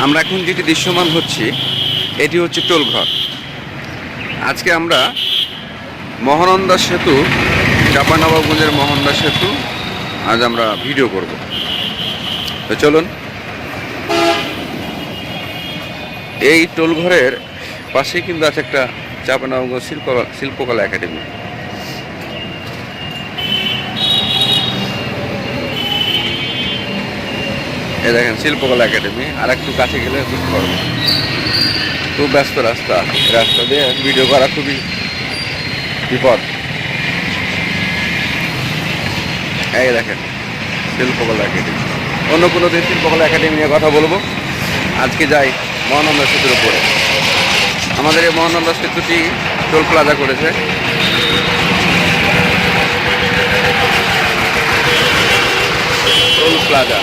আমরা এখন যেটি দৃশ্যমান হচ্ছি এটি হচ্ছে টোলঘর। আজকে আমরা মহানন্দা সেতু, চাঁপানবাবগঞ্জের মহানন্দা সেতু আজ আমরা ভিডিও করব। তো চলুন, এই টোলঘরের পাশেই কিন্তু আছে একটা চাঁপানবাবগঞ্জ শিল্পকলা একাডেমি। এই দেখেন শিল্পকলা একাডেমি, আর একটু কাছে গেলে বুঝতে পারবো। খুব ব্যস্ত রাস্তা, রাস্তা দিয়ে ভিডিও করা খুবই বিপদ। এই দেখেন শিল্পকলা একাডেমি। অন্য কোনো দিন শিল্পকলা একাডেমি নিয়ে কথা বলবো। আজকে যাই মহানন্দা সেতুর উপরে। আমাদের এই মহানন্দা সেতুটি টোল প্লাজা করেছে। টোল প্লাজা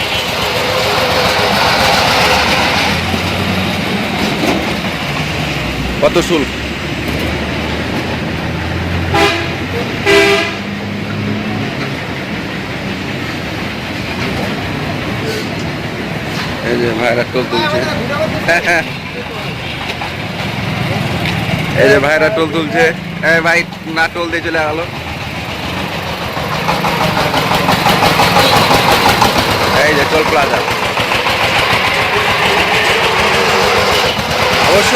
কত শুল্ক? এই যে ভাইরা টোল তুলছে, এই যে ভাইরা টোল তুলছে। এই ভাই না টোল দিয়ে চলে গেল। এই যে টোল প্লাজা। অবশ্য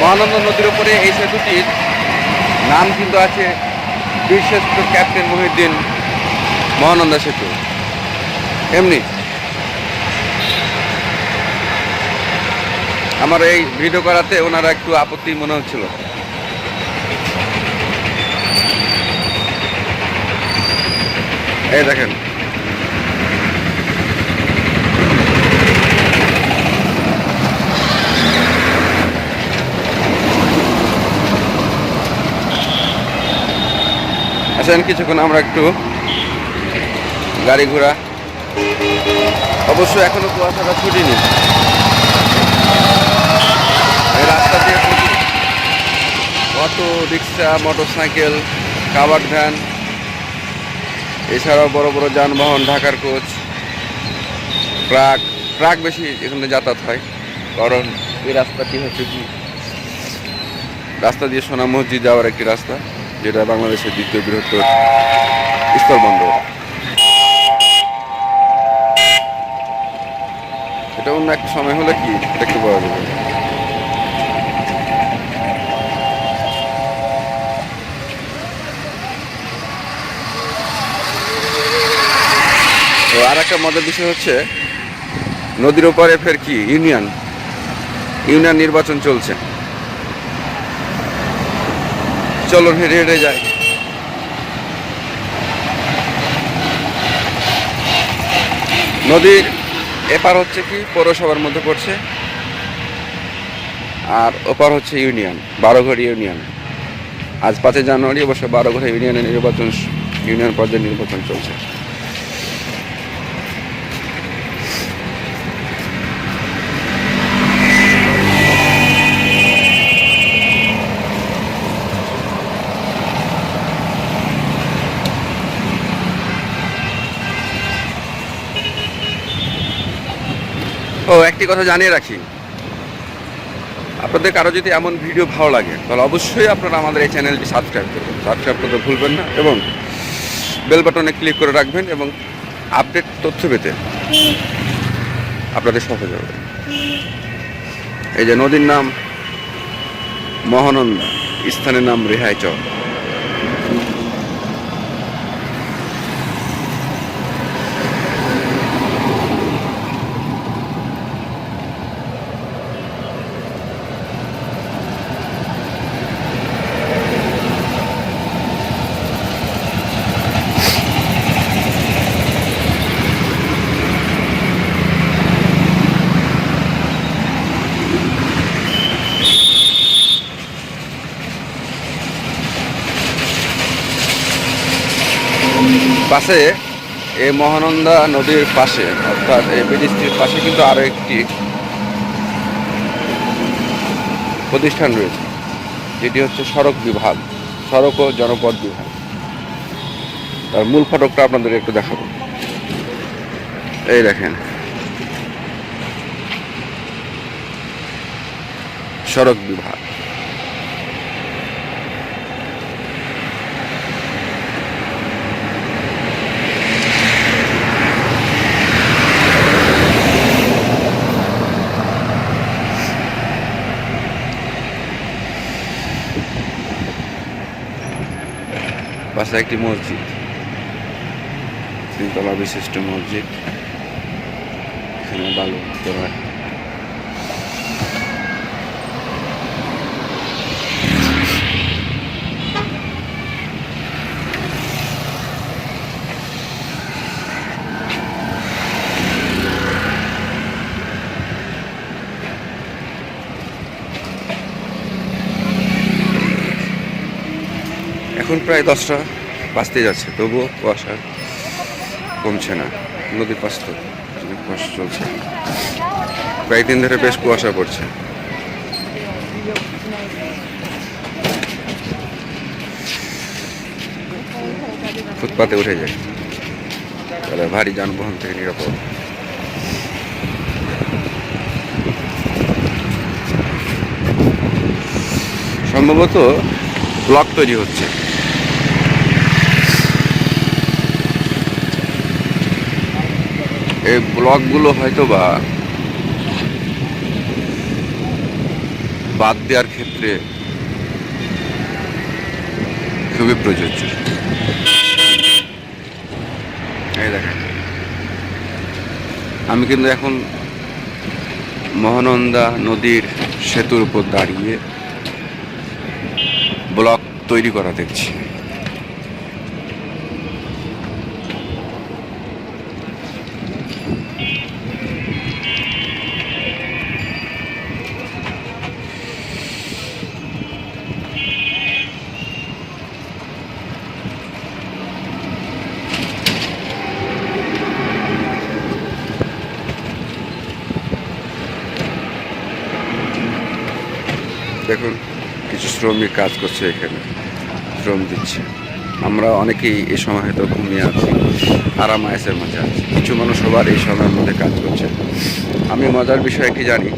মহানন্দা নদীর উপরে এই সেতুটির নাম কিন্তু আছে বীরশ্রেষ্ঠ ক্যাপ্টেন মহিউদ্দিন মহানন্দা সেতু। এমনি আমার এই ভিডিও করাতে ওনারা একটু আপত্তি মনে হচ্ছিল। এই দেখেন আসেন কিছুক্ষণ আমরা একটু গাড়ি ঘোড়া। অবশ্য এখনো কুয়াশাটা ছুটিনি। এই রাস্তা দিয়ে auto rickshaw, motorcycle, covered van, এছাড়াও বড় বড় যানবাহন, ঢাকার কোচ, ট্রাক বেশি এখানে যাতায়াত হয়। কারণ এই রাস্তাটি হচ্ছে কি রাস্তা দিয়ে সোনা মসজিদ যাওয়ার একটি রাস্তা, যেটা বাংলাদেশের দ্বিতীয় বৃহত্তর স্থলবন্দর। এটা অন্য একটা সময় হলে কি দেখতে পাওয়া যাবে। তো আর একটা মজার বিষয় হচ্ছে নদীর ওপারে ফের কি ইউনিয়ন নির্বাচন চলছে। চলুন হেঁটে হেঁটে যাই। নদীর এপার হচ্ছে কি পৌরসভার মধ্যে পড়ছে, আর ওপার হচ্ছে ইউনিয়ন, বারোঘর ইউনিয়ন। আজ 5 জানুয়ারি অবশ্য বারোঘর ইউনিয়নের ইউনিয়ন পর্যায়ে নির্বাচন চলছে। ও একটি কথা জানিয়ে রাখি, আপনাদের কারো যদি এমন ভিডিও ভালো লাগে তাহলে অবশ্যই আপনারা আমাদের এই চ্যানেলটি সাবস্ক্রাইব করবেন। সাবস্ক্রাইব করতে ভুলবেন না এবং বেল বাটনে ক্লিক করে রাখবেন এবং আপডেট তথ্য পেতে আপনাদের সহজ হবে। এই যে নদীর নাম মহানন্দা, স্থানের নাম রেহাইচর। পাশে এই মহানন্দা নদীর পাশে অর্থাৎ এই ব্রিজটির পাশে কিন্তু আরও একটি প্রতিষ্ঠান রয়েছে, যেটি হচ্ছে সড়ক বিভাগ, সড়ক ও জনপথ বিভাগ। তার মূল ফটকটা আপনাদের একটু দেখাবো। এই দেখেন সড়ক বিভাগ। পাশে একটি মসজিদ, তিনতলা বিশিষ্ট মসজিদ, এখানে বালু তোলা। এখন প্রায় 10টা বাজতে যাচ্ছে, তবুও কুয়াশা কমছে না। নদীর পাশ তো কুয়াশা চলছে, কয়েকদিন ধরে বেশ কুয়াশা পড়ছে। ফুটপাতে উঠে যায়, তাহলে ভারী যানবাহন থেকে নিরাপদ। সম্ভবত ব্লক তৈরি হচ্ছে। এই ব্লকগুলো হয়তো বা বাদ দেওয়ার ক্ষেত্রে খুবই প্রযোজ্য। এই দেখেন, আমি কিন্তু এখন মহানন্দা নদীর সেতুর উপর দাঁড়িয়ে ব্লক তৈরি করা দেখছি। দেখুন, কিছু শ্রমিক কাজ করছে, এখানে শ্রম দিচ্ছে। আমরা অনেকেই এই সময় হয়তো ঘুমিয়ে আছি, আরাম আয়েসের মাঝে আছি। কিছু মানুষ সবার এই সময়ের মধ্যে কাজ করছে। আমি মজার বিষয় কি জানি,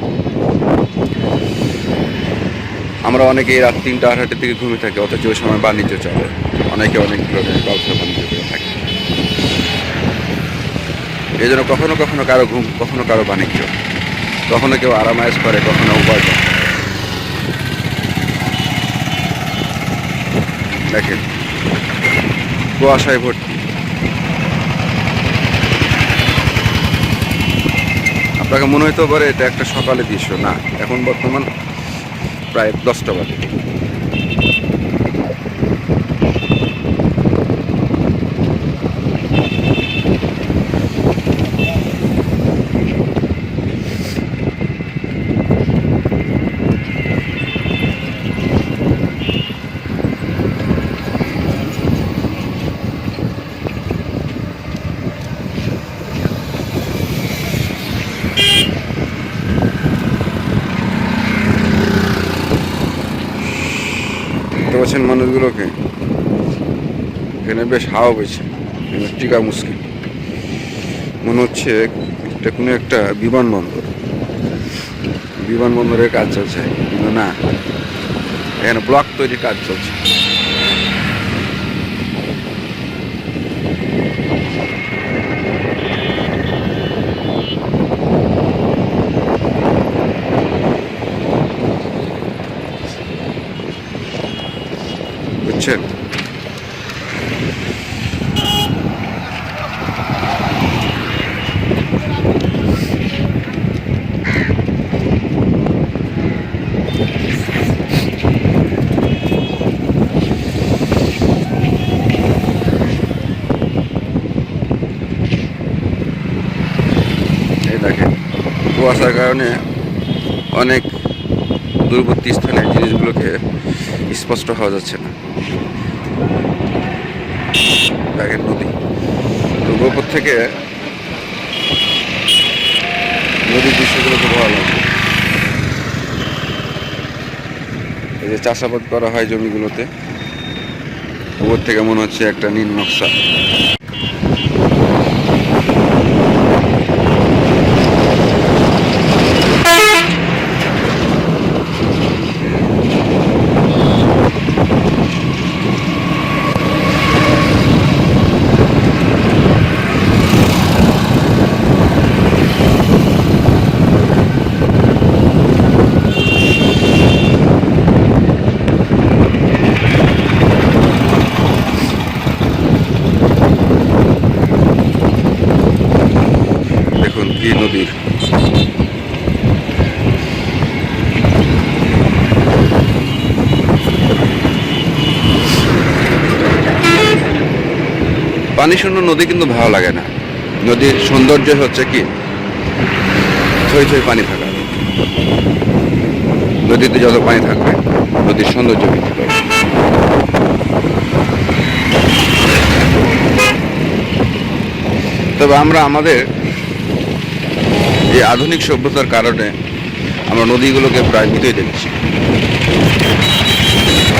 আমরা অনেকেই রাত 3টা 8টার দিকে ঘুমিয়ে থাকি, অথচ ওই সময় বাণিজ্য চলে। অনেকে অনেক ধরনের ব্যবসা বাণিজ্য করে থাকে। এই জন্য কখনো কখনো কারো ঘুম, কখনো কারো বাণিজ্য, কখনো কেউ আরাম আয়েস করে, কখনো উপার্জন। দেখেন, কুয়াশায় ভর্তি। আপনাকে মনে হইতে পারে এটা একটা সকালের দৃশ্য। না, এখন বর্তমান প্রায় 10টা বাজে। দেখতে পাচ্ছেন মানুষগুলোকে, এখানে বেশ হাওয়া বইছে, টিকা মুশকিল। মনে হচ্ছে এটা কোনো একটা বিমানবন্দরের কাজ চলছে, কিন্তু না, এখানে ব্লক তৈরির কাজ চলছে। বুঝছেন? এই দেখেন, কুয়াশার কারণে অনেক দূরবর্তী স্থানের জিনিসগুলোকে স্পষ্ট হওয়া যাচ্ছে না। দেখেন নদী, উপর থেকে নদীর দৃশ্যগুলো খুব ভালো লাগে। এই যে চাষাবাদ করা হয় জমিগুলোতে, উপর থেকে মনে হচ্ছে একটা নীল নকশা। এই নদীর। পানি শূন্য নদী কিন্তু ভালো লাগে না। নদীর সৌন্দর্য হচ্ছে কি থই থই পানি থাকা। নদীতে যত পানি থাকবে নদীর সৌন্দর্য বৃদ্ধি পাবে। তবে আমরা আমাদের এই আধুনিক সভ্যতার কারণে আমরা নদীগুলোকে প্রায় মিটিয়ে দেখছি,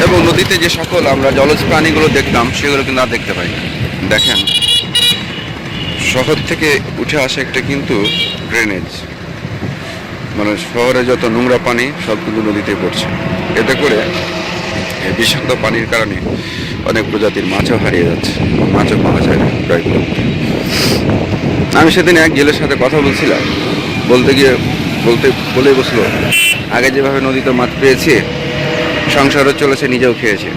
এবং নদীতে যে সকল আমরা জলজ প্রাণীগুলো দেখতাম সেগুলো কিন্তু আর দেখতে পাই না। দেখেন, শহর থেকে উঠে আসে একটা কিন্তু ড্রেনেজ, মানে শহরে যত নোংরা পানি সব কিন্তু নদীতে পড়ছে। এতে করে এই বিষাক্ত পানির কারণে অনেক প্রজাতির মাছও হারিয়ে যাচ্ছে, মাছও পাওয়া যায় না প্রায়। আমি সেদিন এক জেলের সাথে কথা বলছিলাম, বলে বসলো, আগে যেভাবে নদীতে মাছ পেয়েছে, সংসারও চলেছে, নিজেও খেয়েছে,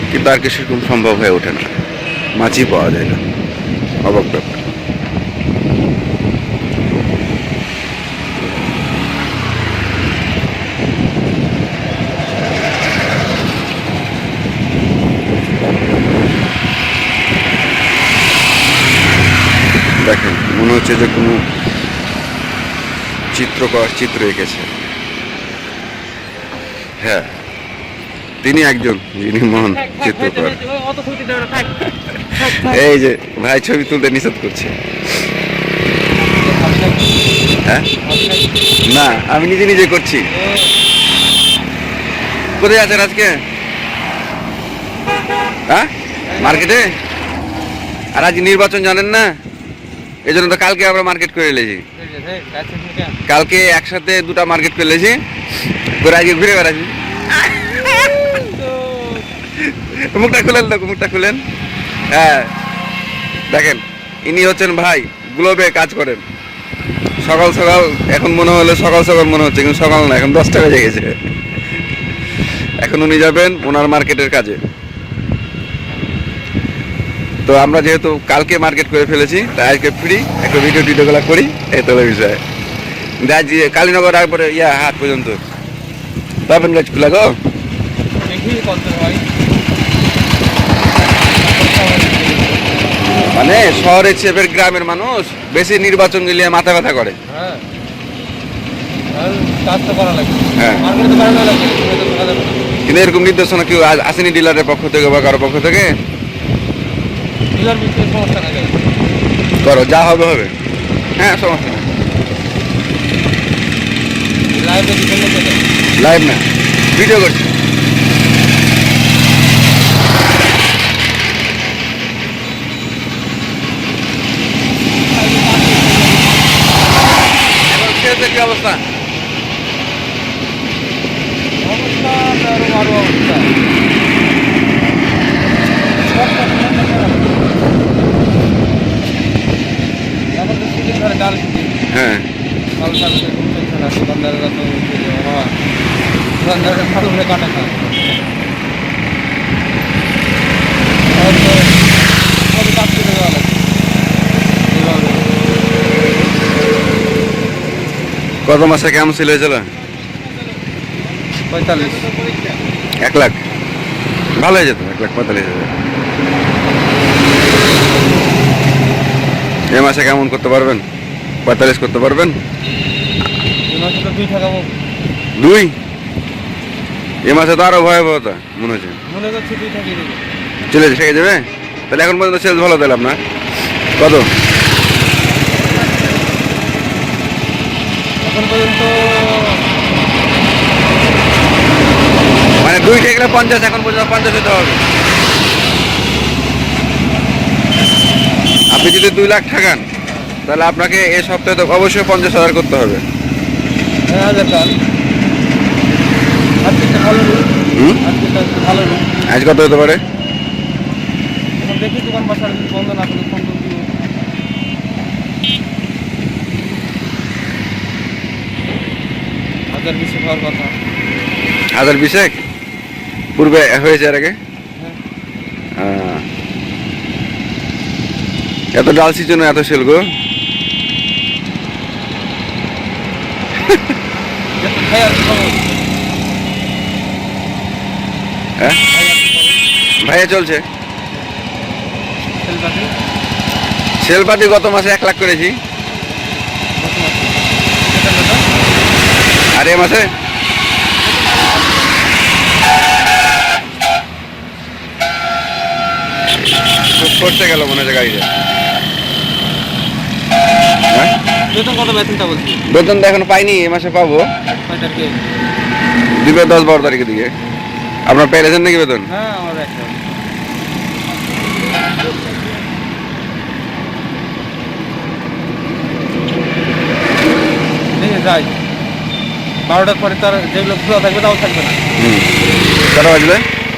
কিন্তু আর কি সেরকম সম্ভব হয়ে ওঠে না, মাছই পাওয়া যায় না। অবাক ব্যাপার। দেখেন, মনে হচ্ছে যে কোনো চিত্র এঁকেছে। হ্যাঁ, তিনি একজন যিনি মহান চিত্রকর। এই যে ভাই ছবি তুলতে নিষেধ করছে। হ্যাঁ, না, আমি নিজে করছি। কোথায় আছেন আজকে? হ্যাঁ, মার্কেটে। আর আজ নির্বাচন জানেন না, এই জন্য তো কালকে আমরা মার্কেট করে এলেছি। কালকে একসাথে দুটা মার্কেট করে এলেছি, করে আজকে ঘুরে বেড়াচ্ছি। মুখটা খুলেন, লোক মুখটা খুলেন। হ্যাঁ, দেখেন, ইনি হচ্ছেন ভাই, গ্লোবে কাজ করেন। সকাল সকাল এখন মনে হলো সকাল মনে হচ্ছে, কিন্তু সকাল না, এখন 10টা বেজে গেছে। এখন উনি যাবেন ওনার মার্কেটের কাজে। তো আমরা যেহেতু কালকে মার্কেট করে ফেলেছি, তাই আজকে ফ্রি একটা ভিডিওগুলো করি, এই তোলা বিষয়। কালীনগর একবারে হাট পর্যন্ত পাবেন গাছ খোলা গো। মানে শহরের চেপের গ্রামের মানুষ বেশি নির্বাচন গেলে মাথা ব্যথা করে। হ্যাঁ, কিন্তু এরকম নির্দেশনা কেউ আসেনি ডিলারের পক্ষ থেকে বা কারো পক্ষ থেকে? করো, যা হবে হবে। হ্যাঁ, সমস্যা নেই। লাইভ না, ভিডিও করছি। কি অবস্থা? হ্যাঁ, কত মাসে কেমন ছিল? 45। 1 লাখ ভালো হয়ে যেত। 1,45,000 এ মাসে কেমন করতে পারবেন? 45 করতে পারবেন? 2 এ মাসে তো আরো ভয়াবহতা মনে হচ্ছে। চলে শেখে যাবে। তাহলে এখন পর্যন্ত সেলস ভালো দিলাম না। কত এখন পর্যন্ত? মানে 2 ঠেকলে 50, এখন পর্যন্ত 50 হতে হবে। আপনি যদি 2 লাখ ঠেকান, তাহলে আপনাকে এই সপ্তাহে তো অবশ্যই 50,000 করতে হবে। আজ কত হতে পারে? দেখি দোকান বাসার বন্ধ না করে ফোন দিব। 1020 হওয়ার কথা। 1020 পূর্বে হয়েছে এর আগে? এত ডাল সিজন, এত সেল গো। ভাই আর কি খবর? হ্যাঁ ভাই আর কি খবর? ভাইয়া চলছে। সেলপাতি? সেলপাতি গত মাসে 1 লাখ করেছি। কত মাসে? বেতন কত? আর এ মাসে খুব করতে গেল মনে হচ্ছে গাড়িটা। হ্যাঁ বেতন কত বেতনটা বলছি? বেতন তো এখনো পাইনি, এ মাসে পাবো। 6 তারিখে? দিবে 10-12 তারিখের দিকে। আপনার পেয়েছেন নাকি বেতন? হ্যাঁ আমার একটা। দেখে যাই 12টার পরে তার যেগুলো খোলা থাকবে তাও থাকবে না। হুম কটা বাজবে?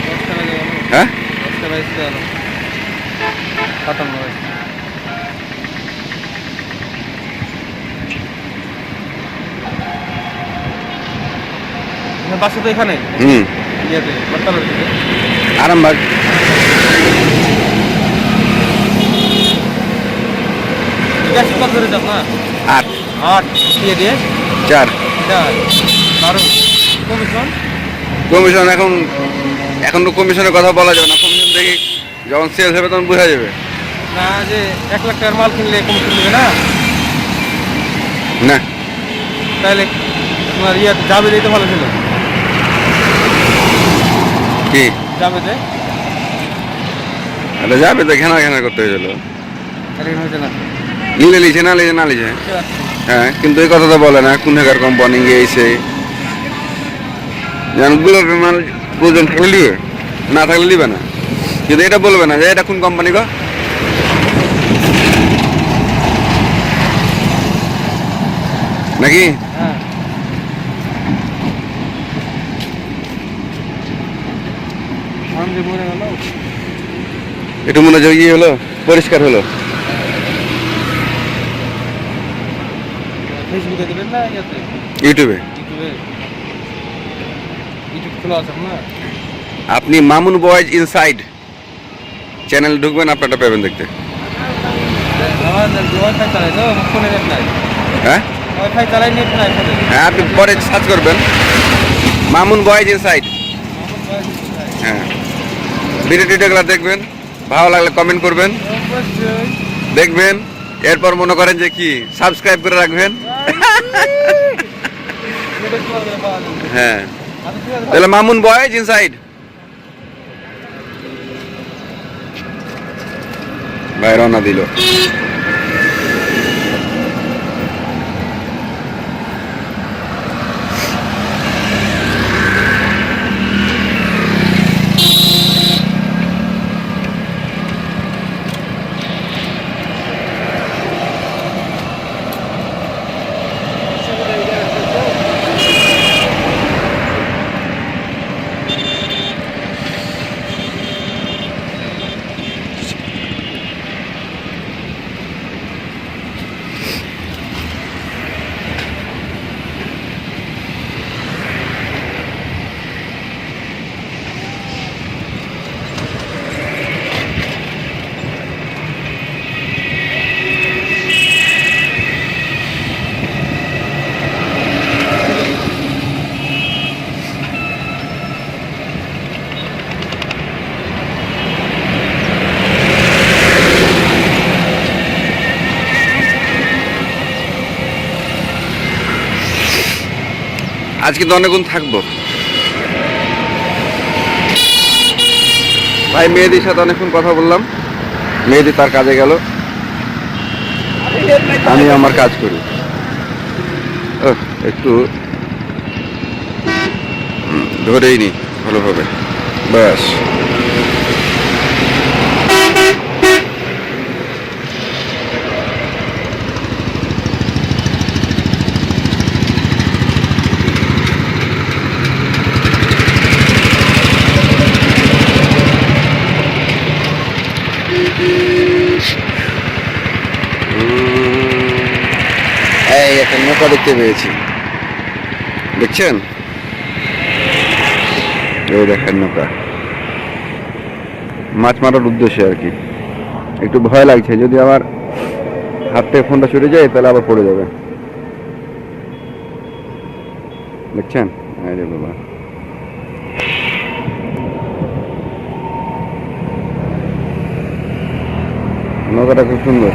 10টা বাজে গেল। হ্যাঁ 10টা বাজতে গেল। 57 বাজে। বাসা তো এখানে হুম ইয়েতে বটতলার দিকে। আরামবাগ। বেশি কত ধরে যান না? 8 8 দিয়ে 4 দারুণ কমিশন। কমিশন এখন তো কমিশনের কথা বলা যাবে না। কমিশন দেখি যখন সেল হবে তখন বোঝা যাবে। না যে 1 লাখ টাকার মাল কিনলে কমিশন দেবে না? না তাহলে তোমার ইয়ে যাবে দিতে ভালো ছিল। কি যাবে দে আরে যাবে তো ঘেনা ঘেনা করতে হয়েছিল। এরকম হয়েছে না। নিলে লিছে না লিছে না লিছে। বুঝতে পারছি। হ্যাঁ কিন্তু এই কথা তো বলে না কোন হাজার কোম্পানি গিয়েছে বুলেট মাল প্রয়োজন থাকলে নিবে, না থাকলে নিবে না। কিন্তু এটা বলবে না যে এটা কোন কোম্পানি গো। নাকি হ্যাঁ ধান যে মরে গেল। একটু মনে হয় ইয়ে হলো, পরিষ্কার হলো। ফেসবুকে দেবেন না ইয়াতে ইউটিউবে ইউটিউবে? ইউটিউব খোলা আছে না? আপনি মামুন বয়েজ ইনসাইড চ্যানেল ঢুকবেন, আপনারটা পাবেন দেখতে। আমার ওয়াইফাই চালাই তো ফোনে নেট নাই। হ্যাঁ ওয়াইফাই চালাই নেট নাই ফোনে। হ্যাঁ আপনি পরে সার্চ করবেন মামুন বয়েজ ইনসাইড। হ্যাঁ ভিডিও টিডিওগুলো দেখবেন, ভালো লাগলে কমেন্ট করবেন, অবশ্যই। দেখবেন, এরপর মনে করেন যে কি সাবস্ক্রাইব করে রাখবেন। এটা খোলা করে পাওয়া যাবে। হ্যাঁ আমি ঠিক আছে তাহলে মামুন বয়েজ ইনসাইড। ভাই রওনা দিল। আজ কিন্তু অনেকক্ষণ থাকবো ভাই। মেয়েদের সাথে অনেকক্ষণ কথা বললাম, মেয়েদি তার কাজে গেল, আমি আমার কাজ করি। একটু ধরেই নি ভালোভাবে, ব্যাস। এই একটা নৌকা দেখতে পেয়েছি, দেখছেন? এই দেখেন নৌকা, মাছ মারার উদ্দেশ্যে আর কি। একটু ভয় লাগছে, যদি আবার হাত থেকে ফোনটা ছুটে যায় তাহলে আবার পড়ে যাবে। দেখছেন? আরে বাবা, নৌকাটা খুব সুন্দর।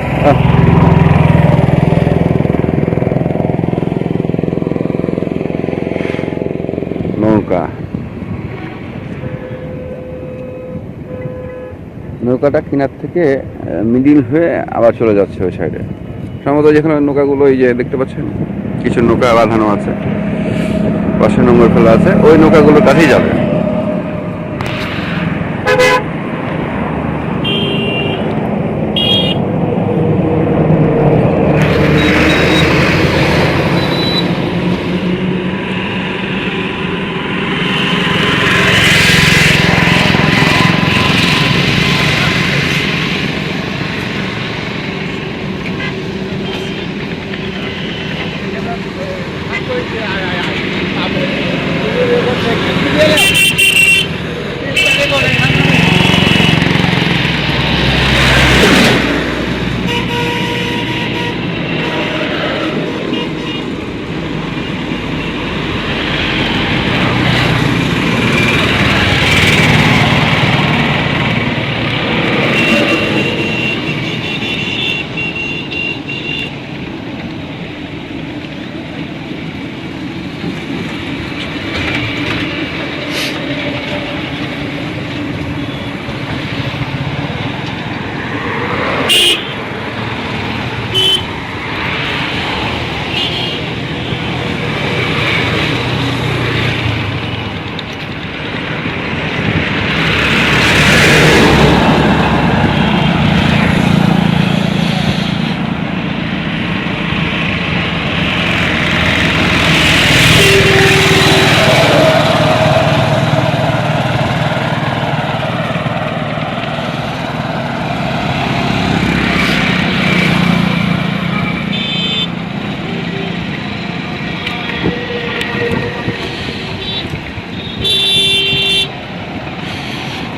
নৌকা, নৌকাটা কিনার থেকে মিডিল হয়ে আবার চলে যাচ্ছে ওই সাইডে। সম্ভবত যেখানে নৌকাগুলো, এই যে দেখতে পাচ্ছেন কিছু নৌকা বাঁধানো আছে, পাশে নোংর ফেলা আছে, ওই নৌকাগুলোর কাছেই যাবে।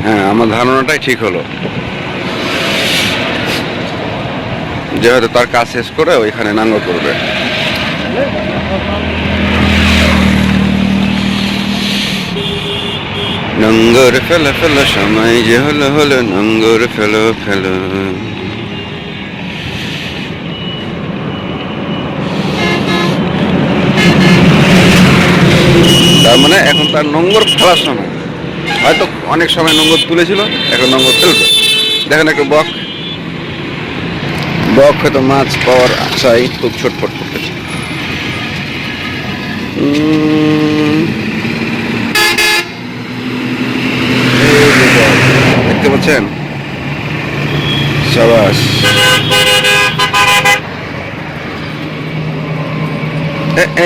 হ্যাঁ, আমার ধারণাটাই ঠিক হলো যে হয়তো তার কাজ শেষ করে ওইখানে নাঙ্গল করবে। নঙ্গর ফেলো ফেলো, সময় যে হলো হলো, নঙ্গর ফেলো ফেলো। তার মানে এখন তার নোংর ফেলার সময়, হয়তো অনেক সময় নোংর তুলেছিল, এখন নোংর ফেলবে। দেখেন একটা বক, বক হয়তো মাছ পাওয়ার আশায় খুব ছটফট করতেছে। দেখতে পাচ্ছেন? সাবাস।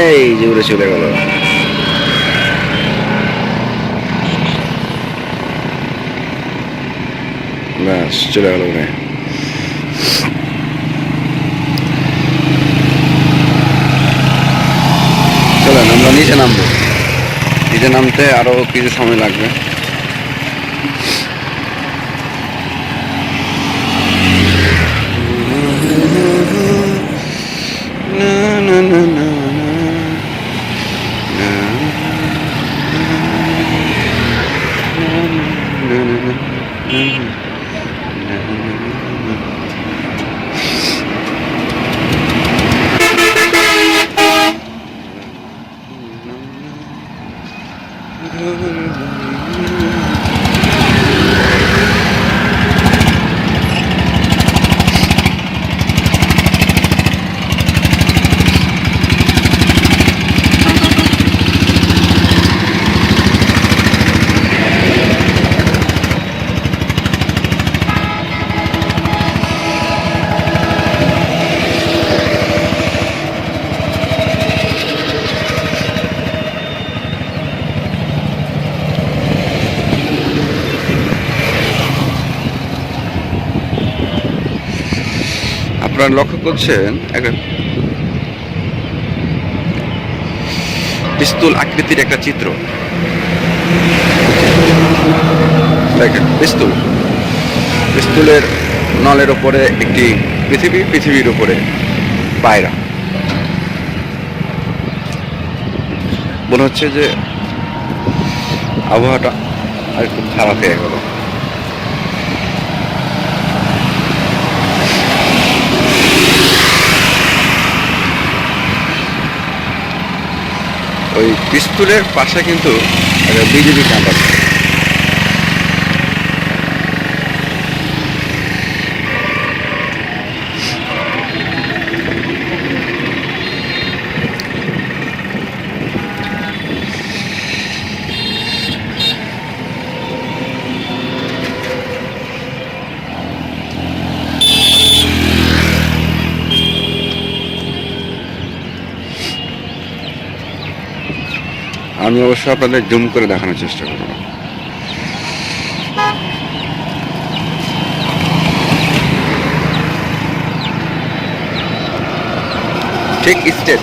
এই যে উড়ে চলে গেল। ব্যাস, চলে গেল উড়ে। চলেন আমরা নিচে নামবো। নিচে নামতে আরো কিছু সময় লাগবে। আপনারা লক্ষ্য করছেন একটা পিস্তল আকৃতির একটা চিত্র। দেখেন পিস্তল, পিস্তলের নলের ওপরে একটি পৃথিবী, পৃথিবীর উপরে পায়রা। মনে হচ্ছে যে আবহাওয়াটা আর একটু খারাপ হয়ে গেল। ওই পিস্তুলের পাশে কিন্তু একটা বিজেপি ক্যাম্প আছে। আমি অবশ্য আপনাদের জুম করে দেখানোর চেষ্টা করব। ঠিক স্টেট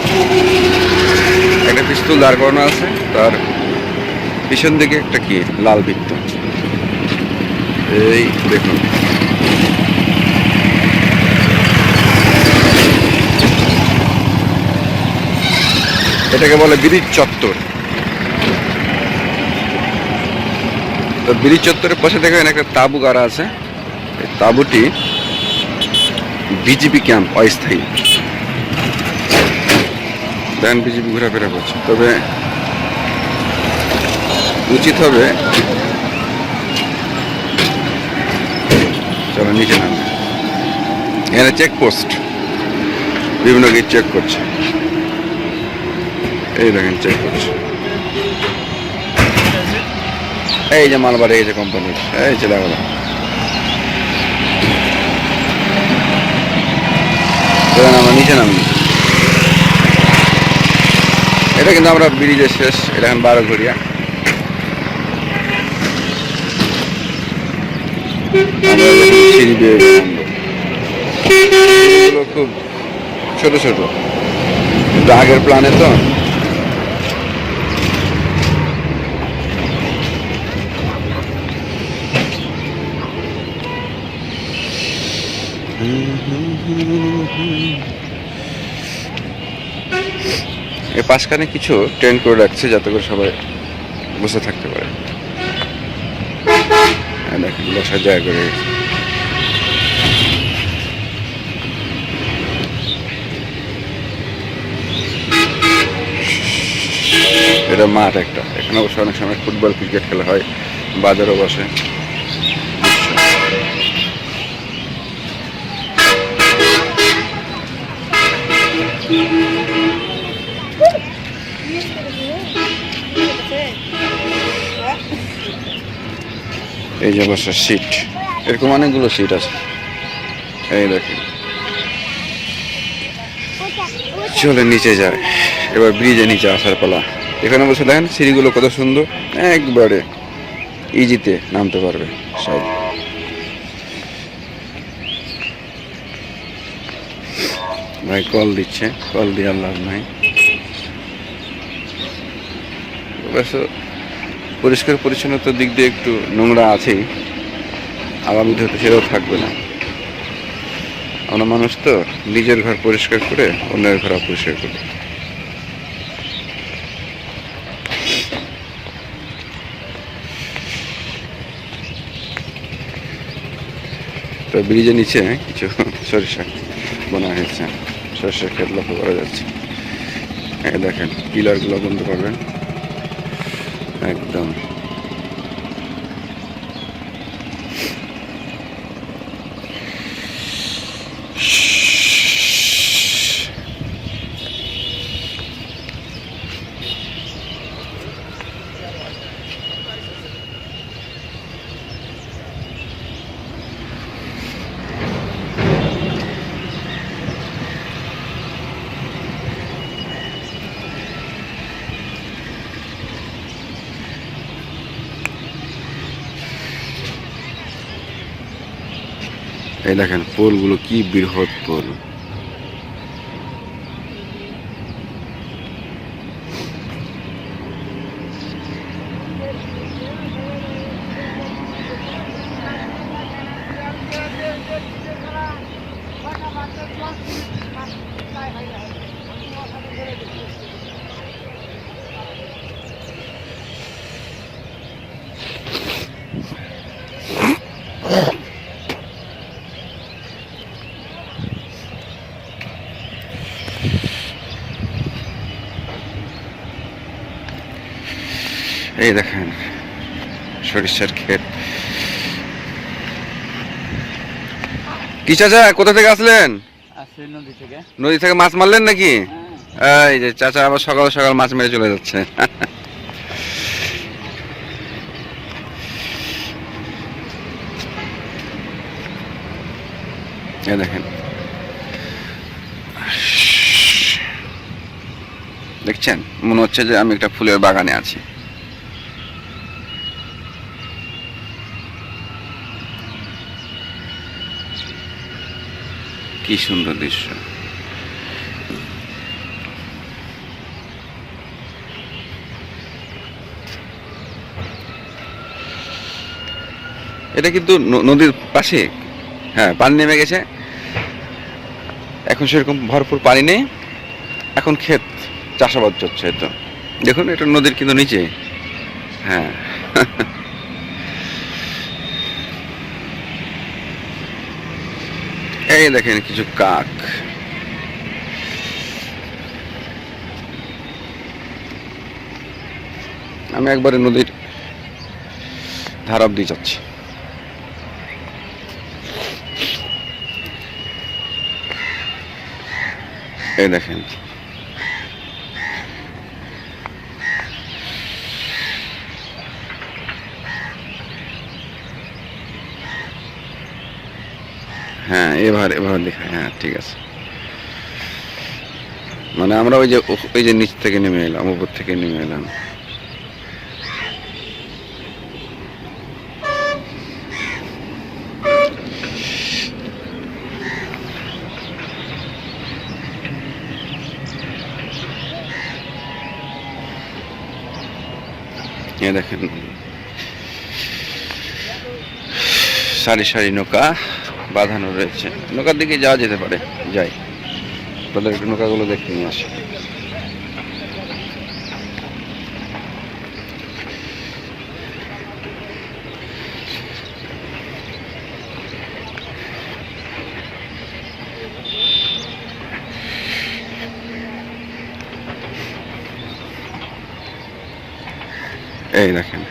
একটা পিস্তল দাঁড় করানো আছে, তার পিছন দিকে একটা কি লাল বৃত্ত। এই দেখুন, এটাকে বলে ব্রিজ চত্বর। তো ব্রিজ চত্বরের পাশে দেখেন একটা তাঁবু গাড়া আছে। এই তাঁবুটি বিজেপি ক্যাম্প, অস্থায়ী। দেখেন বিজেপি ঘোরাফেরা করছে। তবে উচিত হবে চলো নিচে নামে। এখানে চেকপোস্ট, বিভিন্ন গেট চেক করছে। এই দেখেন চেক করছে। এই যে মাল বাড়ে গেছে কোম্পানির, এই চলে গেল। আমরা নিচে নামি। এটা কিন্তু আমরা ব্রিজের শেষ, এটা এখন 12 ঘড়িয়া। আমরা সিঁড়ি দিয়ে এগুলো খুব ছোট ছোট, কিন্তু আগের প্ল্যানে তো এই পাশখানে কিছু টেন্ট করে রাখছে যাতে করে সবাই বসে থাকতে পারে। দেখেন বসার জায়গা করে গেছে। এটা মাঠ একটা, এখানে অবশ্য অনেক সময় ফুটবল ক্রিকেট খেলা হয়, বাজারও বসে। এই যে বসার সিট, এরকম অনেকগুলো সিট আছে। এই দেখেন, চলে নিচে যায়। এবার ব্রিজে নিচে আসার পালা। এখানে বসে দেখেন সিঁড়িগুলো কত সুন্দর, একবারে ইজিতে নামতে পারবে সব। ভাই কল দিচ্ছে, কল দিয়ে লাভ নাই। অবশ্য পরিষ্কার পরিচ্ছন্নতার দিক দিয়ে একটু নোংরা আছেই, আগামীতে হয়তো সেটাও থাকবে না। আমরা মানুষ তো, নিজের ঘর পরিষ্কার করে অন্যের ঘর অপরিষ্কার করি। তো ব্রিজের নিচে কিছু সরিষা বোনা হয়েছে, সরিষার ক্ষেত লক্ষ্য করা যাচ্ছে। এই দেখেন পিলারগুলো বন্ধ করবেন একদম। এই দেখেন পোলগুলো কি বৃহৎ পোল। এই দেখেন সরিষার ক্ষেত। কি চাচা, কোথা থেকে আসলেন? আসছে নদী থেকে। নদী থেকে মাছ মারলেন নাকি? হ্যাঁ। এই যে চাচা আবার সকাল সকাল মাছ মেরে চলে যাচ্ছে। এই দেখেন, দেখছেন মনে হচ্ছে যে আমি একটা ফুলের বাগানে আছি। কি সুন্দর দৃশ্য। এটা কিন্তু নদীর পাশে, হ্যাঁ পানি নেমে গেছে, এখন সেরকম ভরপুর পানি নেই, এখন ক্ষেত চাষাবাদ চলছে। তো দেখুন এটা নদীর কিন্তু নিচে, হ্যাঁ। এই দেখেন কিছু কাক। আমি একবারে নদীর ধার অব্দি যাচ্ছি। এই দেখেন হ্যাঁ, এবার দেখা, হ্যাঁ ঠিক আছে। মানে আমরা ওই যে নিচ থেকে নেমে এলাম, উপর থেকে নেমে এলাম। এ দেখেন সারি সারি নৌকা বাঁধানো রয়েছে, নৌকার দিকে যাওয়া যেতে পারে, যাই তাদের একটু নৌকাগুলো দেখতে নিয়ে আসি। এই দেখেন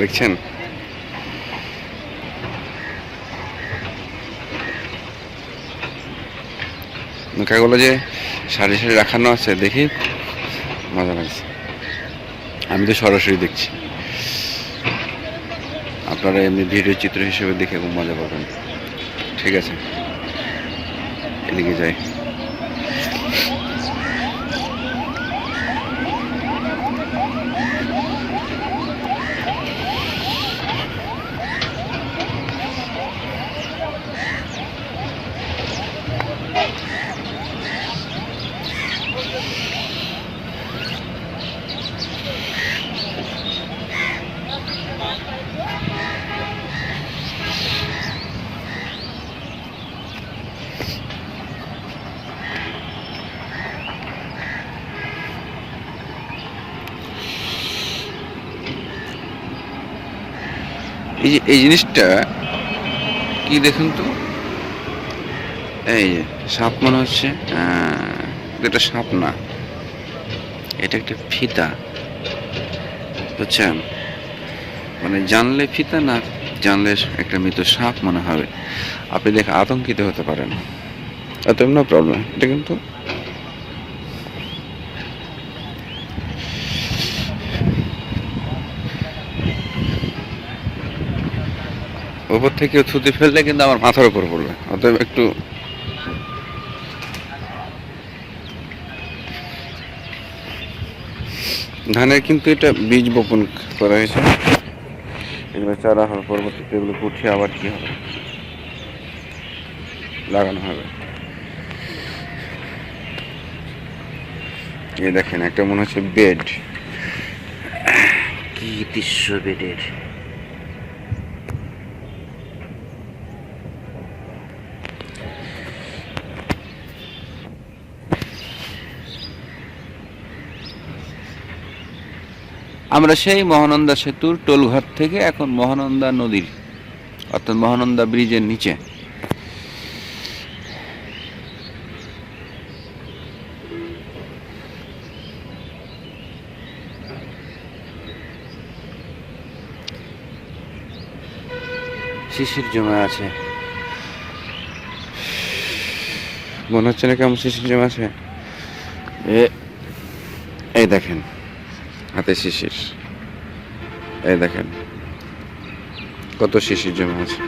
দেখছেন, নৌকাগুলো যে সারি সারি রাখানো আছে, দেখি মজা লাগছে। আমি তো সরাসরি দেখছি, আপনারা এমনি ভিডিও চিত্র হিসেবে দেখে খুব মজা পাবেন। ঠিক আছে, এদিকে যাই। এই জিনিসটা কি দেখুন তো, এই যে সাপ মনে হচ্ছে, এটা সাপ না, এটা একটা ফিতা, বুঝছেন? মানে জানলে ফিতা, না জানলে একটা মৃত সাপ মনে হবে, আপনি দেখে আতঙ্কিত হতে পারেন। নো প্রবলেম, এটা কিন্তু উপর থেকে থুতে ফেললে কিন্তু আমার মাথার উপর পড়বে, অতএব একটু ধানের কিন্তু এটা বীজ বপন করা হয়েছে, এগুলো চারা হবে, পরবর্তীতে এগুলো উঠিয়ে আবার কি হবে, লাগানো হবে। এই দেখেন একটা মনে হচ্ছে বেড, কি দৃশ্য বেডের। আমরা সেই মহানন্দা সেতুর টোলঘাট থেকে এখন মহানন্দা নদীর অর্থাৎ মহানন্দা ব্রিজের নিচে। শিশির জমে আছে, মনে হচ্ছে না কেমন শিশির জমে আছে। এই দেখেন হাতে শিশির, এই দেখেন কত শিশির জমে আছে।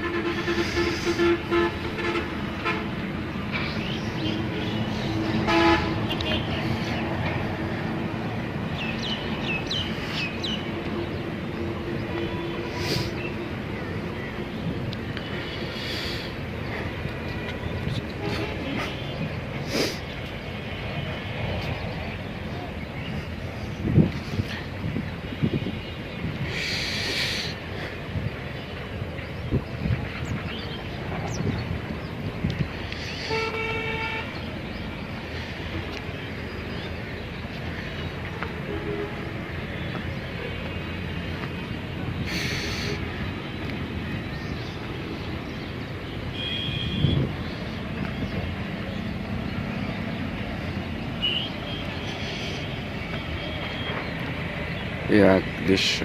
এক দৃশ্য,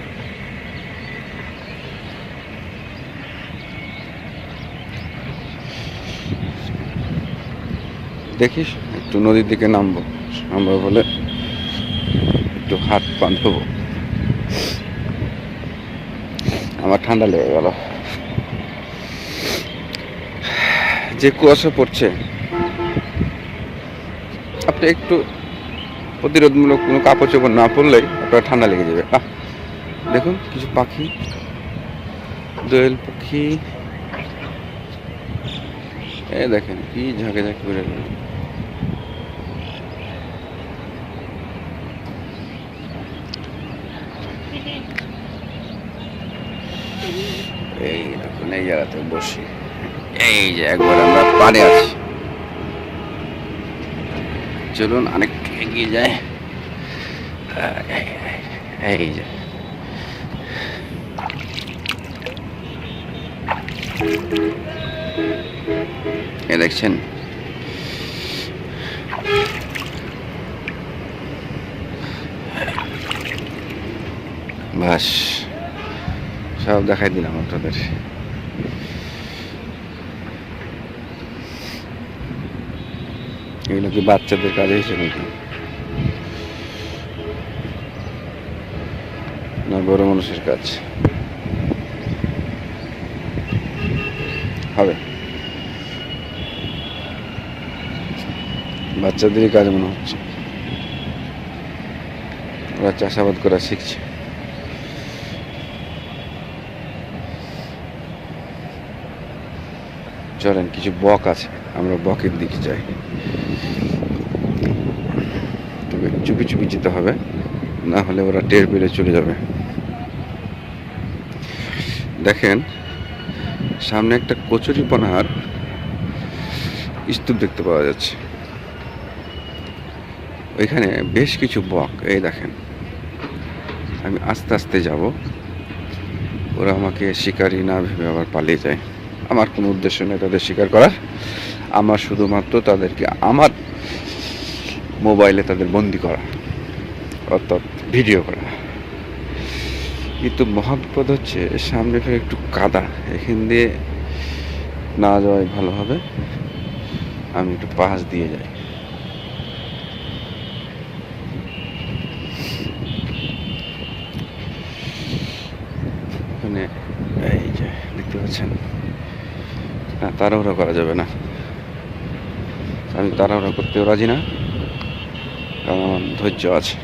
দেখিস একটু নদীর দিকে নামবো, আমরা বলে একটু হাত পা ধোবো। আমার ঠান্ডা লেগে গেল, যে কুয়াশা পড়ছে। আপনি একটু প্রতিরোধমূলক কোনো কাপড় চোপড় না পরলেই আপনার ঠান্ডা লেগে যাবে। দেখুন কিছু পাখি, দোয়েল পাখি, এই দেখেন কি ঝাঁকে ঝাঁকে ঘুরে গেল। এই দেখুন এই জায়গাতে বসি, এই যে একবার আমরা পাড়ে আছি। চলুন আরেকটু এগিয়ে যায়। এই যে এ দেখছেন, বাস সব দেখাই দিলাম আপনাদের। এগুলো কি বাচ্চাদের কাজ হয়েছে নাকি, না বড় মানুষের কাজ হবে? বাচ্চাদেরই কাজ মনে হচ্ছে, ওরা চাষাবাদ করা শিখছে। চলেন কিছু বক আছে, আমরা বকের দিকে যাই। তবে চুপি চুপি যেতে হবে, না হলে ওরা টের পেলে চলে যাবে। দেখেন সামনে একটা কচুরিপানার স্তূপ দেখতে পাওয়া যাচ্ছে, ওইখানে বেশ কিছু বক। এই দেখেন আমি আস্তে আস্তে যাব, ওরা আমাকে শিকারি না ভেবে আবার পালিয়ে যায়। আমার কোনো উদ্দেশ্য নেই তাদের শিকার করার, আমার শুধুমাত্র তাদেরকে আমার মোবাইলে তাদের বন্দি করা, অর্থাৎ ভিডিও করা। কিন্তু মহাবিপদ হচ্ছে সামনে ফের একটু কাদা, এখান দিয়ে না যাওয়াই ভালো হবে। আমি একটু পাশ দিয়ে যাই। ওখানে এই যে দেখতে পাচ্ছেন, না তাড়াহুড়া করা যাবে না, আমি তাড়াহুড়া করতেও রাজি না, কারণ আমার ধৈর্য আছে।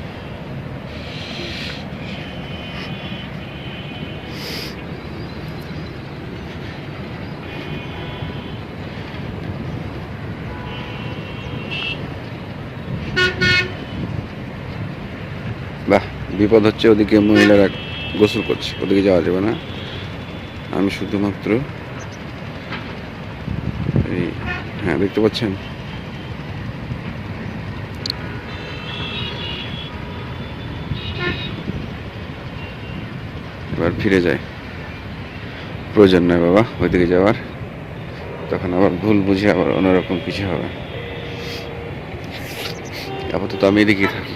বাহ, বিপদ হচ্ছে, ওদিকে মহিলারা গোসল করছে, ওদিকে যাওয়া যাবে না। আমি শুধুমাত্র এই, হ্যাঁ দেখতে পাচ্ছেন, এবার ফিরে যাই, প্রয়োজন নয় বাবা ওইদিকে যাওয়ার, তখন আবার ভুল বুঝে আবার অন্যরকম কিছু হবে। আপাতত আমি এদিকেই থাকি।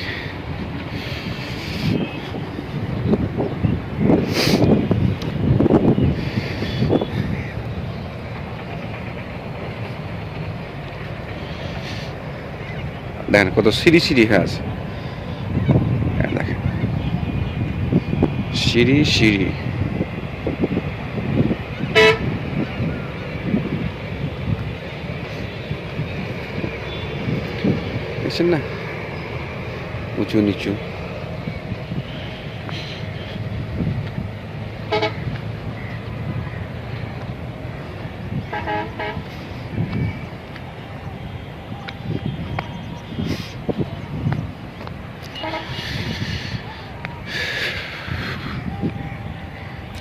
দেখেন কত সিঁড়ি সিঁড়ি হয়ে আছে, দেখেন সিঁড়ি সিঁড়ি। দেখছেন না, উঁচু নিচু।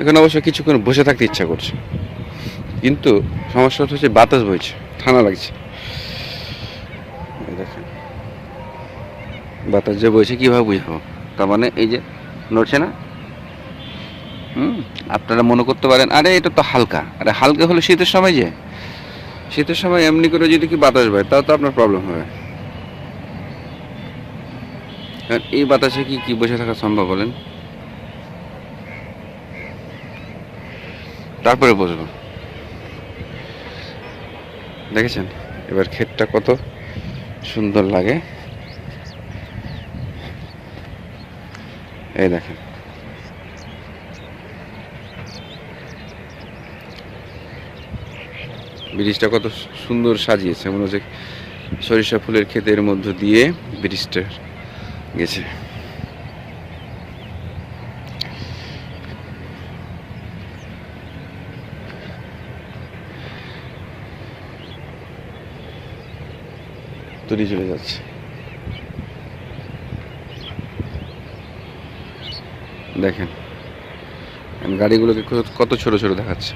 এখানে অবশ্য কিছুক্ষণ বসে থাকতে ইচ্ছা করছে, কিন্তু সমস্যাটা হচ্ছে বাতাস বইছে, ঠান্ডা লাগছে। এই দেখেন বাতাস যে বইছে কীভাবে বুঝাবো, তার মানে এই যে নড়ছে না। আপনারা মনে করতে পারেন আরে এটা তো হালকা, আরে হালকা হলে শীতের সময়, যে শীতের সময় এমনি করে যদি কি বাতাস বয় তাও তো আপনার প্রবলেম হবে। কারণ এই বাতাসে কি কি বসে থাকা সম্ভব বলেন? তারপরে বসবো। দেখেছেন এবার ক্ষেতটা কত সুন্দর লাগে, এই দেখেন। ব্রিজটা কত সুন্দর সাজিয়েছে, মনে হচ্ছে সরিষা ফুলের ক্ষেতের মধ্য দিয়ে ব্রিজটা গেছে। তৈরি চলে যাচ্ছে, দেখেন গাড়িগুলোকে কত ছোট ছোট দেখাচ্ছে।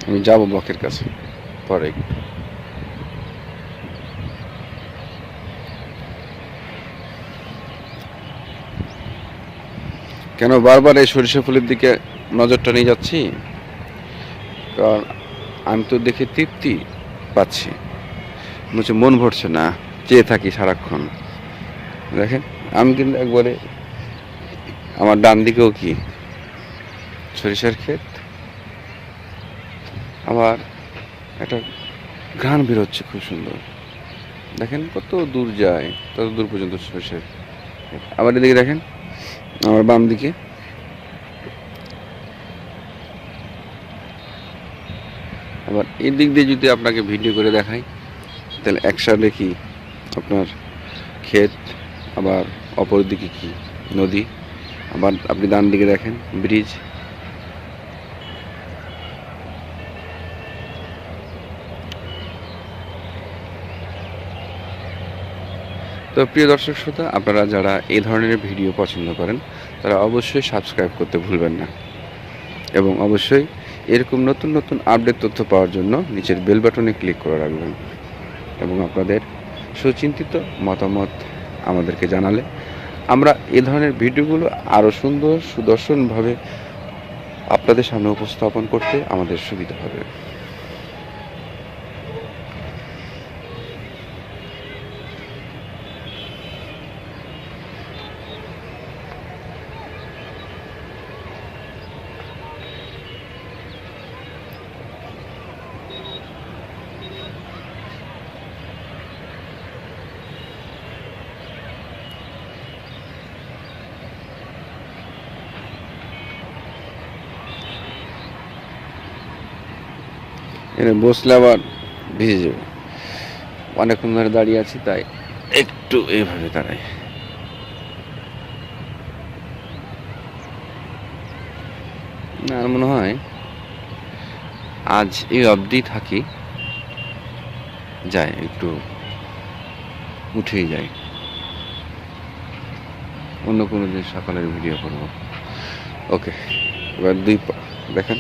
আমি যাবো ব্লকের কাছে পরে। কেন বারবার এই সরিষা ফুলের দিকে নজরটা নিয়ে যাচ্ছি, কারণ আমি তো দেখে তৃপ্তি পাচ্ছি, মন ভরছে না, চেয়ে থাকি সারাক্ষণ। দেখেন আমি কিন্তু একবারে আমার ডান দিকেও কি সরিষার ক্ষেত, আবার একটা ঘ্রাণ বেরোচ্ছে খুব সুন্দর। দেখেন কত দূর যায়, তত দূর পর্যন্ত সরিষার। আবার এদিকে দেখেন আমার বাম দিকে আবার এই দিক দিয়ে যদি আপনাকে ভিডিও করে দেখাই, তাহলে একসাথে কি আপনার ক্ষেত, আবার অপর দিকে কি নদী, আবার আপনি ডান দিকে দেখেন ব্রিজ। তো প্রিয় দর্শক শ্রোতা, আপনারা যারা এই ধরনের ভিডিও পছন্দ করেন তারা অবশ্যই সাবস্ক্রাইব করতে ভুলবেন না, এবং অবশ্যই এরকম নতুন নতুন আপডেট তথ্য পাওয়ার জন্য নিচের বেল বাটনে ক্লিক করে রাখবেন, এবং আপনাদের সুচিন্তিত মতামত আমাদেরকে জানালে আমরা এ ধরনের ভিডিওগুলো আরও সুন্দর সুদর্শনভাবে আপনাদের সামনে উপস্থাপন করতে আমাদের সুবিধা হবে। এখানে বসলে আবার ভিজে যাবে, অনেকক্ষণ ধরে দাঁড়িয়ে আছি তাই একটু এইভাবে দাঁড়াই। না আর মনে হয় আজ এই অবধি থাকি, যায় একটু উঠেই যায়। অন্য কোনো দিন সকালের ভিডিও করব। ওকে, এবার দেখেন।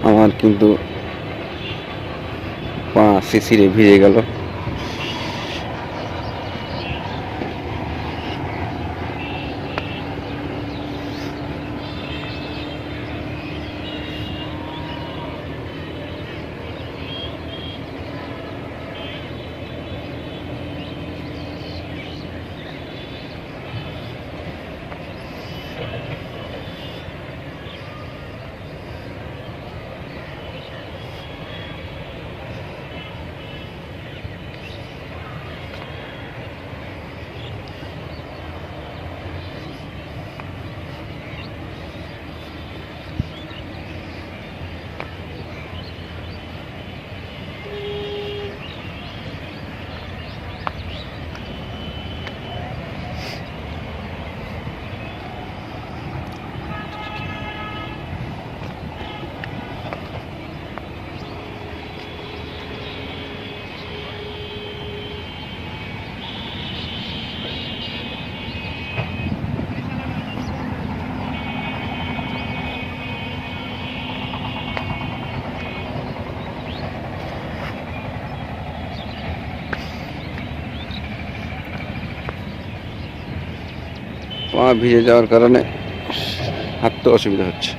আমার কিন্তু পা শিশিরে ভিজে গেল। পা ভিজে যাওয়ার কারণে হাঁটতে অসুবিধা হচ্ছে।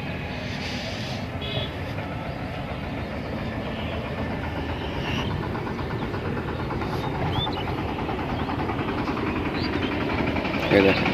এই দেখেন,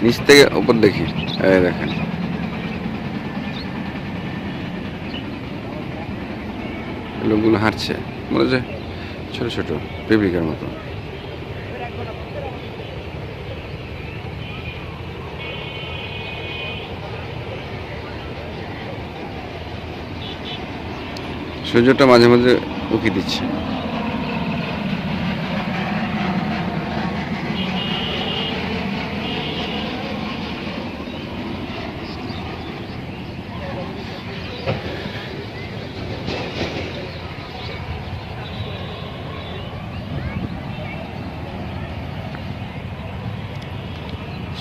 নিচ থেকে উপর দেখি। এই দেখেন, লোকগুলো হাঁটছে, মনে হচ্ছে ছোট ছোট পিপিলিকার মতো। সূর্যটা মাঝে মাঝে উকি দিচ্ছে।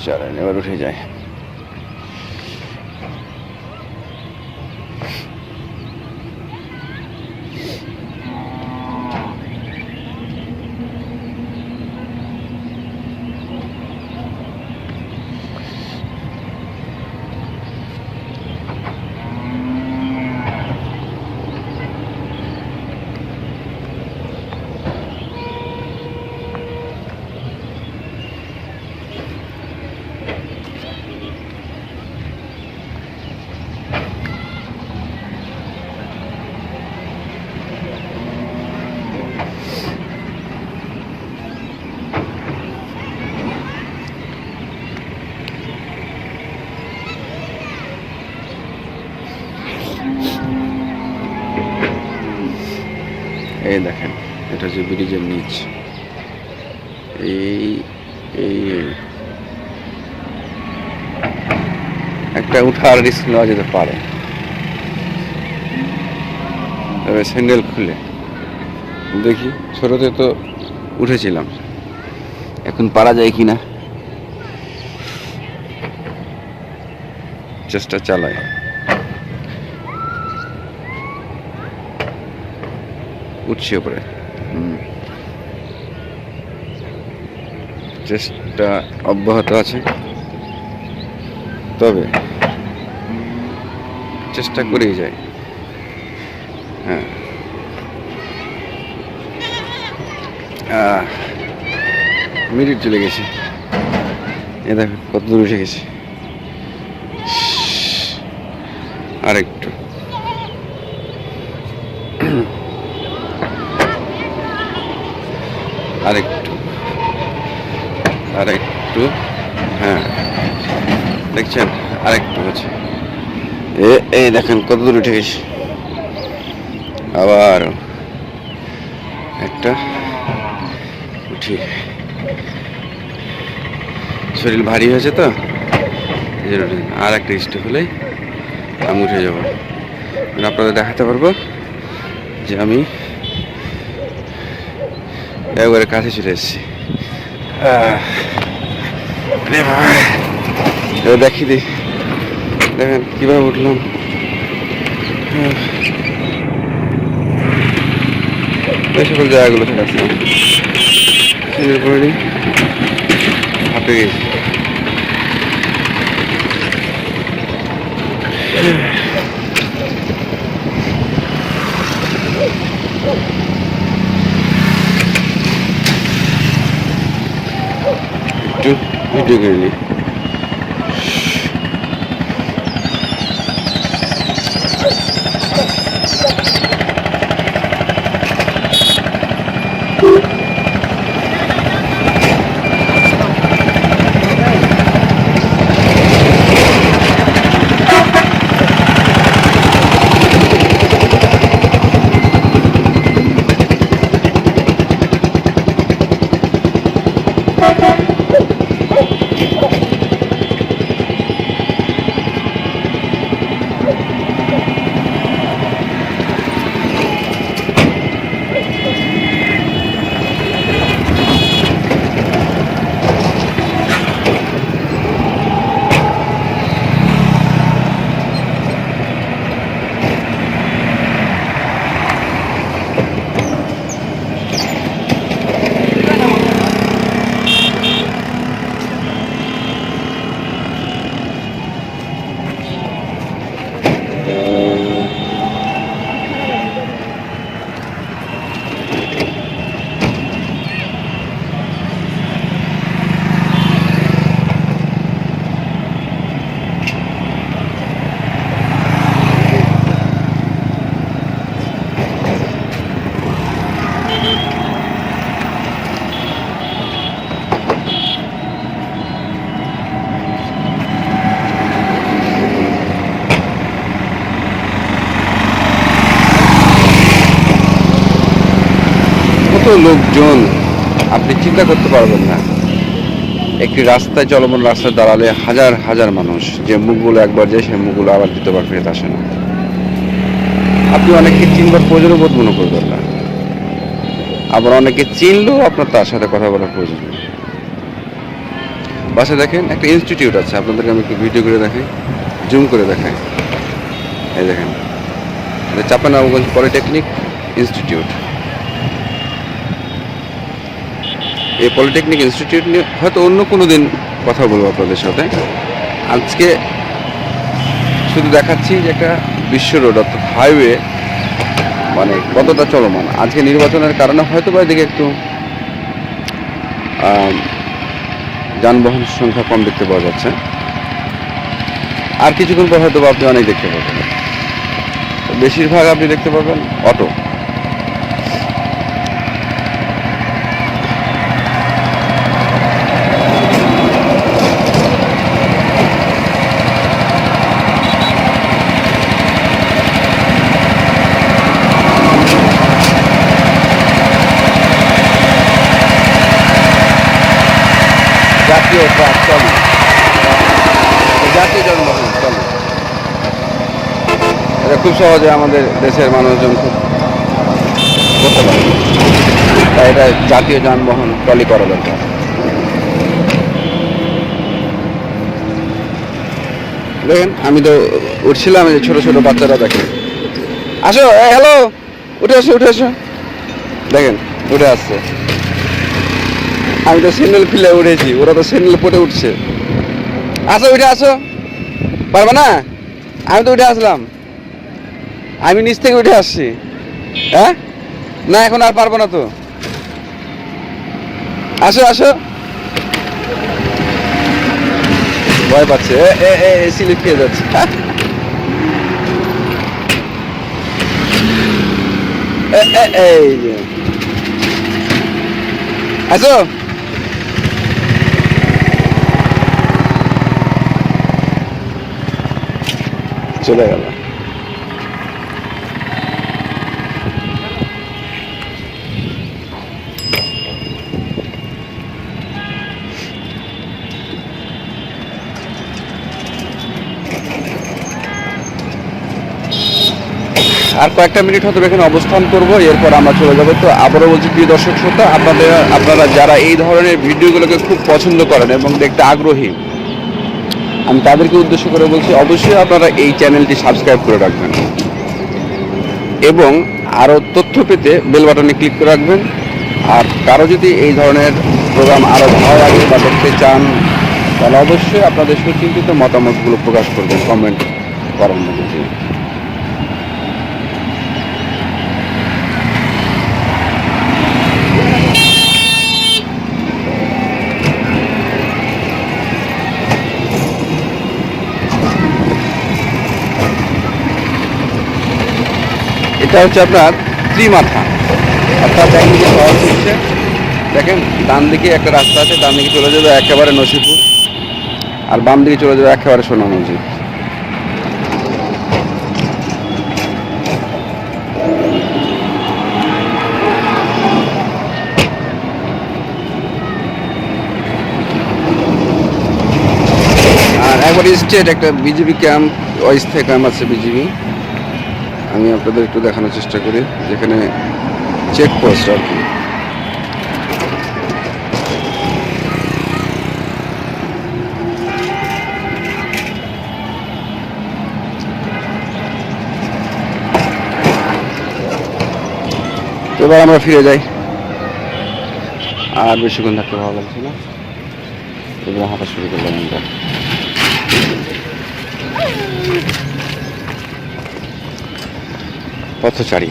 চলেন এবার উঠে যায়। এই দেখেন, এটা যে ব্রিজের নিচ, এই এই একটা উঠার রিস্ক নেওয়া যেতে পারে, তবে স্যান্ডেল খুলে দেখি। ছোটতে তো উঠেছিলাম, এখন পারা যায় কিনা চেষ্টা চালাই। উঠছি উপরে, চেষ্টা অব্যাহত আছে, তবে চেষ্টা করেই যাই। হ্যাঁ, মিনিট চলে গেছে, এ দেখো কত দূর উঠে গেছে। আরেকটু, আরেকটু, আরেকটু, হ্যাঁ দেখছেন আরেকটু আছে। এই দেখেন কত দূর উঠে গেছে। আবার একটা উঠি, শরীর ভারী হয়েছে তো, আর একটা স্টেপ হলেই আমি উঠে যাব, আপনাদের দেখাতে পারবো যে আমি একবারে কাছে চলে এসেছি। এবার দেখি দিই, দেখেন কিভাবে উঠলাম। এই সকল জায়গাগুলো থেকে আসলাম, হাঁপে গেছি। একটু ভিডিও করে নিই। কত লোকজন আপনি চিন্তা করতে পারবেন না। একটি রাস্তায়, চলমান রাস্তায় দাঁড়ালে হাজার হাজার মানুষ, যে মুখগুলো একবার যায় সেই মুখগুলো আবার দ্বিতীয়বার ফেরত আসে না। আপনি অনেককে চিনবার প্রয়োজনও বোধ মনে করবেন না, আবার অনেকে চিনলেও আপনার তার সাথে কথা বলার প্রয়োজন নেই। বাসে দেখেন একটা ইনস্টিটিউট আছে, আপনাদেরকে আমি একটু ভিডিও করে দেখাই, জুম করে দেখাই। এই দেখেন, চাঁপাইনবাবগঞ্জ পলিটেকনিক ইনস্টিটিউট। এই পলিটেকনিক ইনস্টিটিউট নিয়ে হয়তো অন্য কোনো দিন কথা বলবো আপনাদের সাথে। আজকে শুধু দেখাচ্ছি যে একটা বিশ্ব রোড অর্থাৎ হাইওয়ে মানে কতটা চলমান। আজকে নির্বাচনের কারণে হয়তো বা এদিকে একটু যানবাহন সংখ্যা কম দেখতে পাওয়া যাচ্ছে, আর কিছুক্ষণ পর হয়তো আপনি অনেক দেখতে পাবেন। বেশিরভাগ আপনি দেখতে পাবেন অটো। জাতীয় ট্রাক চলে, জাতীয় যানবাহন চলে। এটা খুব সহজে আমাদের দেশের মানুষজন খুব করতে পারে, তাই এটা জাতীয় যানবাহন ট্রলি করা দরকার। দেখেন আমি তো উঠছিলাম, এই যে ছোট ছোট বাচ্চারা দেখেন, আসো হ্যালো, উঠে আসো উঠে আসো, দেখেন উঠে আসছে। আমি তো স্যান্ডেল খুলে উঠেছি, ওরা তো স্যান্ডেল পরে উঠছে। আসো উঠে আসো, পারবে না? আমি তো উঠে আসলাম, আমি নিচ থেকে উঠে আসছি। হ্যাঁ না, এখন আর পারবো না তো। আসো আসো, ভয় পাচ্ছে, স্লিপ খেয়ে যাচ্ছে। এই যে আসো, চলে গেল। আর কয়েকটা মিনিট হয়তো এখানে অবস্থান করব, এরপর আমরা চলে যাবো। তো আবারও বলছি প্রিয় দর্শক শ্রোতা, আপনারা যারা এই ধরনের ভিডিওগুলোকে খুব পছন্দ করেন এবং দেখতে আগ্রহী, আমি তাদেরকে উদ্দেশ্য করে বলছি অবশ্যই আপনারা এই চ্যানেলটি সাবস্ক্রাইব করে রাখবেন এবং আরও তথ্য পেতে বেল বাটনে ক্লিক করে রাখবেন। আর কারো যদি এই ধরনের প্রোগ্রাম আরও ভালো লাগে বা দেখতে চান, তাহলে অবশ্যই আপনাদের সুচিন্তিত মতামতগুলো প্রকাশ করবেন কমেন্ট করার মধ্যে দিয়ে। এটা হচ্ছে আপনার ত্রিমাথা, অর্থাৎ একদিকে শহর হচ্ছে, দেখেন ডান দিকে একটা রাস্তা আছে, ডান দিকে চলে যাবে একেবারে নসিপুর, আর বাম দিকে চলে যাবে একেবারে সোনামসজিদ। আর একবার স্টেট একটা বিজেপি ক্যাম্প, অস্থায়ী ক্যাম্প আছে বিজেপি, আমি আপনাদের একটু দেখানোর চেষ্টা করি, যেখানে চেকপোস্ট আর কি। এবার আমরা ফিরে যাই, আর বেশিক্ষণ থাকতে ভালো লাগছে না, এবার হাঁটা শুরু করলাম আমরা। পথচারী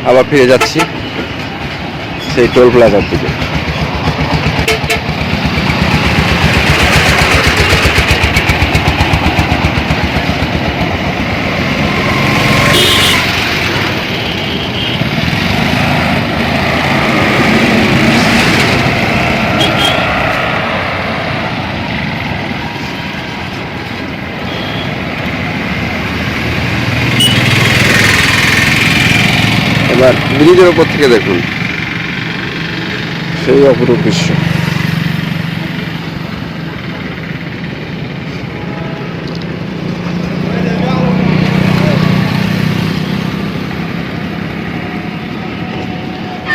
আবার ফিরে যাচ্ছি সেই টোল প্লাজার দিকে। এবার ব্রিজের ওপর থেকে দেখুন সেই অপরূপ দৃশ্য।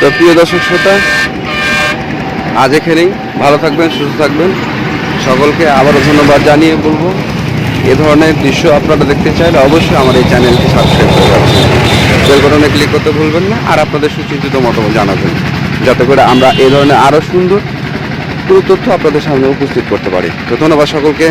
তো প্রিয় দর্শক শ্রোতা, আজ এখানেই, ভালো থাকবেন, সুস্থ থাকবেন, সকলকে আবারও ধন্যবাদ জানিয়ে বলবো এ ধরনের দৃশ্য আপনারা দেখতে চাইলে অবশ্যই আমার এই চ্যানেলটি সাবস্ক্রাইব করে রাখবেন, বেল বাটনে ক্লিক করতে ভুলবেন না, আর আপনাদের সুচিন্তিত মতামত জানাবেন, যাতে করে আমরা এই ধরনের আরও সুন্দর পুরো তথ্য আপনাদের সামনে উপস্থিত করতে পারি। তো ধন্যবাদ সকলকে।